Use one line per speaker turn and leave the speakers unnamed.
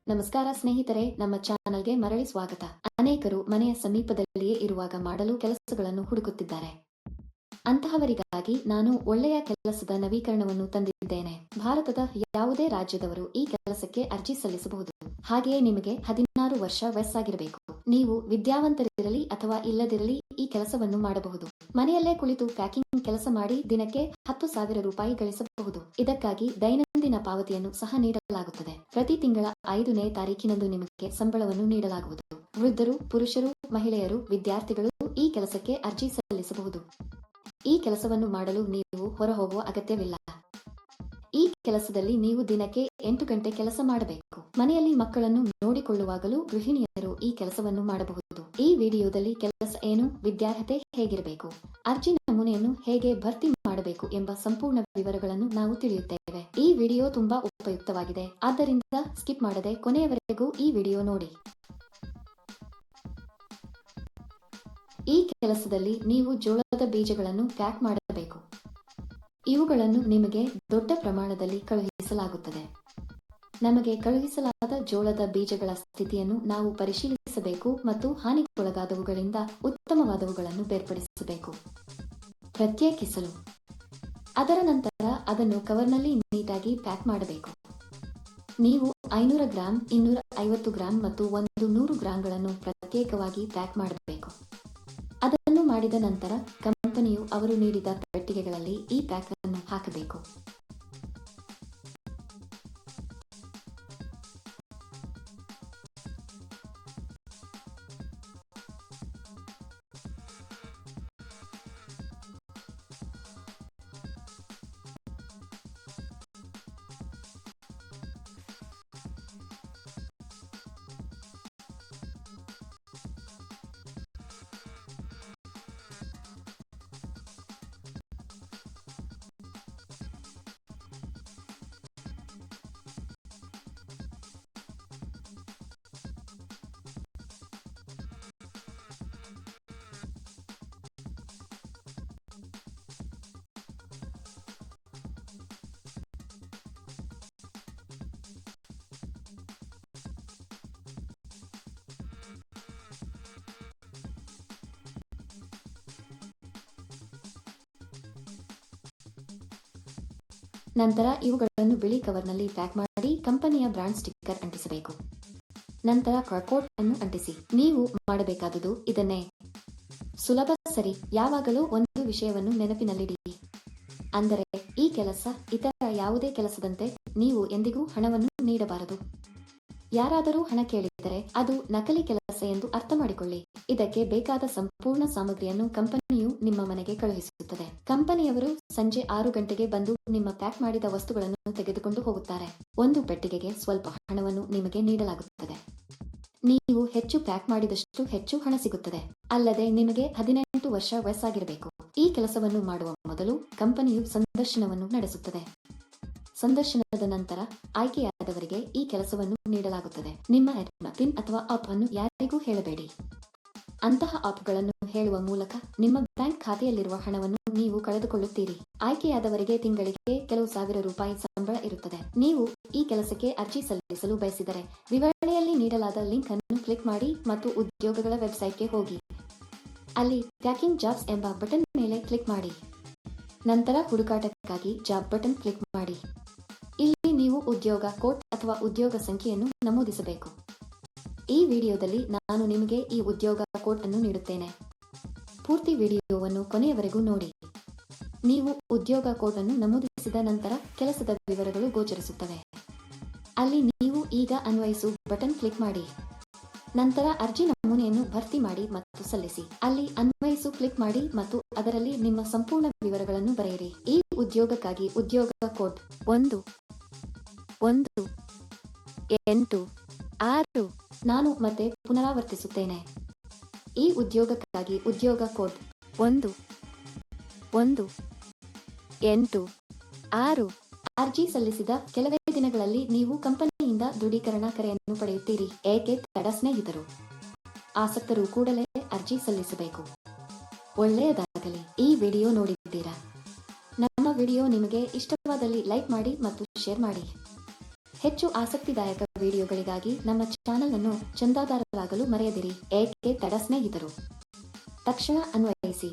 ನಮಸ್ಕಾರ ಸ್ನೇಹಿತರೆ, ನಮ್ಮ ಚಾನಲ್ಗೆ ಮರಳಿ ಸ್ವಾಗತ. ಅನೇಕರು ಮನೆಯ ಸಮೀಪದಲ್ಲಿಯೇ ಇರುವಾಗ ಮಾಡಲು ಕೆಲಸಗಳನ್ನು ಹುಡುಕುತ್ತಿದ್ದಾರೆ. ಅಂತಹವರಿಗಾಗಿ ನಾನು ಒಳ್ಳೆಯ ಕೆಲಸದ ನವೀಕರಣವನ್ನು ತಂದಿದ್ದೇನೆ. ಭಾರತದ ಯಾವುದೇ ರಾಜ್ಯದವರು ಈ ಕೆಲಸಕ್ಕೆ ಅರ್ಜಿ ಸಲ್ಲಿಸಬಹುದು. ಹಾಗೆಯೇ ನಿಮಗೆ 16 ವರ್ಷ ವಯಸ್ಸಾಗಿರಬೇಕು. ನೀವು ವಿದ್ಯಾವಂತರಿರಲಿ ಅಥವಾ ಇಲ್ಲದಿರಲಿ ಈ ಕೆಲಸವನ್ನು ಮಾಡಬಹುದು. ಮನೆಯಲ್ಲೇ ಕುಳಿತು ಪ್ಯಾಕಿಂಗ್ ಕೆಲಸ ಮಾಡಿ ದಿನಕ್ಕೆ 10,000 ರೂಪಾಯಿ ಗಳಿಸಬಹುದು. ಇದಕ್ಕಾಗಿ ದೈನಂದಿನ ಪಾವತಿಯನ್ನು ಸಹ ನೀಡಲಾಗುತ್ತದೆ. ಪ್ರತಿ ತಿಂಗಳ 5ನೇ ತಾರೀಖಿನಂದು ನಿಮಗೆ ಸಂಬಳವನ್ನು ನೀಡಲಾಗುವುದು. ವೃದ್ಧರು, ಪುರುಷರು, ಮಹಿಳೆಯರು, ವಿದ್ಯಾರ್ಥಿಗಳು ಈ ಕೆಲಸಕ್ಕೆ ಅರ್ಜಿ ಸಲ್ಲಿಸಬಹುದು. ಈ ಕೆಲಸವನ್ನು ಮಾಡಲು ನೀವು ಹೊರಹೋಗುವ ಅಗತ್ಯವಿಲ್ಲ. ಈ ಕೆಲಸದಲ್ಲಿ ನೀವು ದಿನಕ್ಕೆ 8 ಗಂಟೆ ಕೆಲಸ ಮಾಡಬೇಕು. ಮನೆಯಲ್ಲಿ ಮಕ್ಕಳನ್ನು ನೋಡಿಕೊಳ್ಳುವಾಗಲೂ ಗೃಹಿಣಿಯರು ಈ ಕೆಲಸವನ್ನು ಮಾಡಬಹುದು. ಈ ವಿಡಿಯೋದಲ್ಲಿ ಕೆಲಸ ಏನು, ವಿದ್ಯಾರ್ಹತೆ ಹೇಗಿರಬೇಕು, ಅರ್ಜಿ ನಮೂನೆಯನ್ನು ಹೇಗೆ ಭರ್ತಿ ಮಾಡಬೇಕು ಎಂಬ ಸಂಪೂರ್ಣ ವಿವರಗಳನ್ನು ನಾವು ತಿಳಿಯುತ್ತೇವೆ. ಈ ವಿಡಿಯೋ ತುಂಬಾ ಉಪಯುಕ್ತವಾಗಿದೆ, ಆದ್ದರಿಂದ ಸ್ಕಿಪ್ ಮಾಡದೆ ಕೊನೆಯವರೆಗೂ ಈ ವಿಡಿಯೋ ನೋಡಿ. ಈ ಕೆಲಸದಲ್ಲಿ ನೀವು ಜೋಳದ ಬೀಜಗಳನ್ನು ಪ್ಯಾಕ್ ಮಾಡಬೇಕು. ಇವುಗಳನ್ನು ನಿಮಗೆ ದೊಡ್ಡ ಪ್ರಮಾಣದಲ್ಲಿ ಕಳುಹಿಸಲಾಗುತ್ತದೆ. ನಮಗೆ ಕಳುಹಿಸಲಾದ ಜೋಳದ ಬೀಜಗಳ ಸ್ಥಿತಿಯನ್ನು ನಾವು ಪರಿಶೀಲಿಸಬೇಕು ಮತ್ತು ಹಾನಿಗೊಳಗಾದವುಗಳಿಂದ ಉತ್ತಮವಾದವುಗಳನ್ನು ಬೇರ್ಪಡಿಸಬೇಕು. ಪ್ರತ್ಯೇಕಿಸಲು, ಅದರ ನಂತರ ಅದನ್ನು ಕವರ್ನಲ್ಲಿ ನೀಟಾಗಿ ಪ್ಯಾಕ್ ಮಾಡಬೇಕು. ನೀವು 500 ಗ್ರಾಂ, 250 ಗ್ರಾಂ ಮತ್ತು 100 ಗ್ರಾಂಗಳನ್ನು ಪ್ರತ್ಯೇಕವಾಗಿ ಪ್ಯಾಕ್ ಮಾಡಬೇಕು. ಅದನ್ನು ಮಾಡಿದ ನಂತರ ಕಂಪನಿಯು ಅವರು ನೀಡಿದ ಪೆಟ್ಟಿಗೆಗಳಲ್ಲಿ ಈ ಪ್ಯಾಕ್ ಅನ್ನು ಹಾಕಬೇಕು. ನಂತರ ಇವುಗಳನ್ನು ಬಿಳಿ ಕವರ್ನಲ್ಲಿ ಪ್ಯಾಕ್ ಮಾಡಿ ಕಂಪನಿಯ ಬ್ರಾಂಡ್ ಸ್ಟಿಕ್ಕರ್ ಅಂಟಿಸಬೇಕು. ನಂತರ ಕಾರ್ಡ್ಬೋರ್ಡ್ ಅನ್ನು ಅಂಟಿಸಿ. ನೀವು ಮಾಡಬೇಕಾದುದು ಇದನ್ನೇ. ಸುಲಭ, ಸರಿ? ಯಾವಾಗಲೂ ಒಂದು ವಿಷಯವನ್ನು ನೆನಪಿನಲ್ಲಿಡಿ. ಅಂದರೆ ಈ ಕೆಲಸ ಇತರ ಯಾವುದೇ ಕೆಲಸದಂತೆ ನೀವು ಎಂದಿಗೂ ಹಣವನ್ನು ನೀಡಬಾರದು. ಯಾರಾದರೂ ಹಣ ಕೇಳಿದರೆ ಅದು ನಕಲಿ ಕೆಲಸ ಎಂದು ಅರ್ಥ ಮಾಡಿಕೊಳ್ಳಿ. ಇದಕ್ಕೆ ಬೇಕಾದ ಸಂಪೂರ್ಣ ಸಾಮಗ್ರಿಯನ್ನು ಕಂಪನಿಯು ನಿಮ್ಮ ಮನೆಗೆ ಕಳುಹಿಸುತ್ತದೆ. ಕಂಪನಿಯವರು ಸಂಜೆ 6 ಗಂಟೆಗೆ ಬಂದು ನಿಮ್ಮ ಪ್ಯಾಕ್ ಮಾಡಿದ ವಸ್ತುಗಳನ್ನು ತೆಗೆದುಕೊಂಡು ಹೋಗುತ್ತಾರೆ. ಒಂದು ಪೆಟ್ಟಿಗೆಗೆ ಸ್ವಲ್ಪ ಹಣವನ್ನು ನಿಮಗೆ ನೀಡಲಾಗುತ್ತದೆ. ನೀವು ಹೆಚ್ಚು ಪ್ಯಾಕ್ ಮಾಡಿದಷ್ಟು ಹೆಚ್ಚು ಹಣ ಸಿಗುತ್ತದೆ. ಅಲ್ಲದೆ ನಿಮಗೆ 18 ವರ್ಷ ವಯಸ್ಸಾಗಿರಬೇಕು. ಈ ಕೆಲಸವನ್ನು ಮಾಡುವ ಮೊದಲು ಕಂಪನಿಯು ಸಂದರ್ಶನವನ್ನು ನಡೆಸುತ್ತದೆ. ಸಂದರ್ಶನದ ನಂತರ ಆಯ್ಕೆಯಾದವರಿಗೆ ಈ ಕೆಲಸವನ್ನು ನೀಡಲಾಗುತ್ತದೆ. ನಿಮ್ಮ ಪಿನ್ ಅಥವಾ ಆಪ್ ಅನ್ನು ಯಾರಿಗೂ ಹೇಳಬೇಡಿ. ಅಂತಹ ಆಪ್ಗಳನ್ನು ಹೇಳುವ ಮೂಲಕ ನಿಮ್ಮ ಬ್ಯಾಂಕ್ ಖಾತೆಯಲ್ಲಿರುವ ಹಣವನ್ನು ನೀವು ಕಳೆದುಕೊಳ್ಳುತ್ತೀರಿ. ಆಯ್ಕೆಯಾದವರಿಗೆ ತಿಂಗಳಿಗೆ ಕೆಲವು ಸಾವಿರ ರೂಪಾಯಿ ಸಂಬಳ ಇರುತ್ತದೆ. ನೀವು ಈ ಕೆಲಸಕ್ಕೆ ಅರ್ಜಿ ಸಲ್ಲಿಸಲು ಬಯಸಿದರೆ ವಿವರಣೆಯಲ್ಲಿ ನೀಡಲಾದ ಲಿಂಕ್ ಅನ್ನು ಕ್ಲಿಕ್ ಮಾಡಿ ಮತ್ತು ಉದ್ಯೋಗಗಳ ವೆಬ್ಸೈಟ್ಗೆ ಹೋಗಿ. ಅಲ್ಲಿ ಪ್ಯಾಕಿಂಗ್ ಜಾಬ್ಸ್ ಎಂಬ ಬಟನ್ ಮೇಲೆ ಕ್ಲಿಕ್ ಮಾಡಿ. ನಂತರ ಹುಡುಕಾಟಕ್ಕಾಗಿ ಜಾಬ್ ಬಟನ್ ಕ್ಲಿಕ್ ಮಾಡಿ. ಇಲ್ಲಿ ನೀವು ಉದ್ಯೋಗ ಕೋಡ್ ಅಥವಾ ಉದ್ಯೋಗ ಸಂಖ್ಯೆಯನ್ನು ನಮೂದಿಸಬೇಕು. ಈ ವಿಡಿಯೋದಲ್ಲಿ ನಾನು ನಿಮಗೆ ಈ ಉದ್ಯೋಗ ಕೋಡ್ ಅನ್ನು ನೀಡುತ್ತೇನೆ. ಪೂರ್ತಿ ವಿಡಿಯೋವನ್ನು ಕೊನೆಯವರೆಗೂ ನೋಡಿ. ನೀವು ಉದ್ಯೋಗ ಕೋಡ್ ಅನ್ನು ನಮೂದಿಸಿದ ನಂತರ ಕೆಲಸದ ವಿವರಗಳು ಗೋಚರಿಸುತ್ತವೆ. ಅಲ್ಲಿ ನೀವು ಈಗ ಅನ್ವಯಿಸು ಬಟನ್ ಕ್ಲಿಕ್ ಮಾಡಿ. ನಂತರ ಅರ್ಜಿ ನಮೂನೆಯನ್ನು ಭರ್ತಿ ಮಾಡಿ ಮತ್ತು ಸಲ್ಲಿಸಿ. ಅಲ್ಲಿ ಅನ್ವಯಿಸು ಕ್ಲಿಕ್ ಮಾಡಿ ಮತ್ತು ಅದರಲ್ಲಿ ನಿಮ್ಮ ಸಂಪೂರ್ಣ ವಿವರಗಳನ್ನು ಬರೆಯಿರಿ. ಈ ಉದ್ಯೋಗಕ್ಕಾಗಿ ಉದ್ಯೋಗ ಕೋಡ್ 1186. ನಾನು ಮತ್ತೆ ಪುನರಾವರ್ತಿಸುತ್ತೇನೆ. ಈ ಉದ್ಯೋಗಕ್ಕಾಗಿ ಉದ್ಯೋಗ ಕೋಡ್ 1186. ಅರ್ಜಿ ಸಲ್ಲಿಸಿದ ಕೆಲವೇ ದಿನಗಳಲ್ಲಿ ನೀವು ಕಂಪನಿಯಿಂದ ದೃಢೀಕರಣ ಕರೆಯನ್ನು ಪಡೆಯುತ್ತೀರಿ. ಏಕೆ ತಡ ಸ್ನೇಹಿತರು? ಆಸಕ್ತರು ಕೂಡಲೇ ಅರ್ಜಿ ಸಲ್ಲಿಸಬೇಕು. ಒಳ್ಳೆಯದಾಗಲಿ. ಈ ವಿಡಿಯೋ ನೋಡಿದ್ದೀರಾ? ನಮ್ಮ ವಿಡಿಯೋ ನಿಮಗೆ ಇಷ್ಟವಾದಲ್ಲಿ ಲೈಕ್ ಮಾಡಿ ಮತ್ತು ಶೇರ್ ಮಾಡಿ. ಹೆಚ್ಚು ಆಸಕ್ತಿದಾಯಕ ವಿಡಿಯೋಗಳಿಗಾಗಿ ನಮ್ಮ ಚಾನೆಲ್ ಅನ್ನು ಚಂದಾದಾರರಾಗಲು ಮರೆಯದಿರಿ. ಏಕೆ ತಡ ಸ್ನೇಹಿತರು? ತಕ್ಷಣ ಅನ್ವಯಿಸಿ.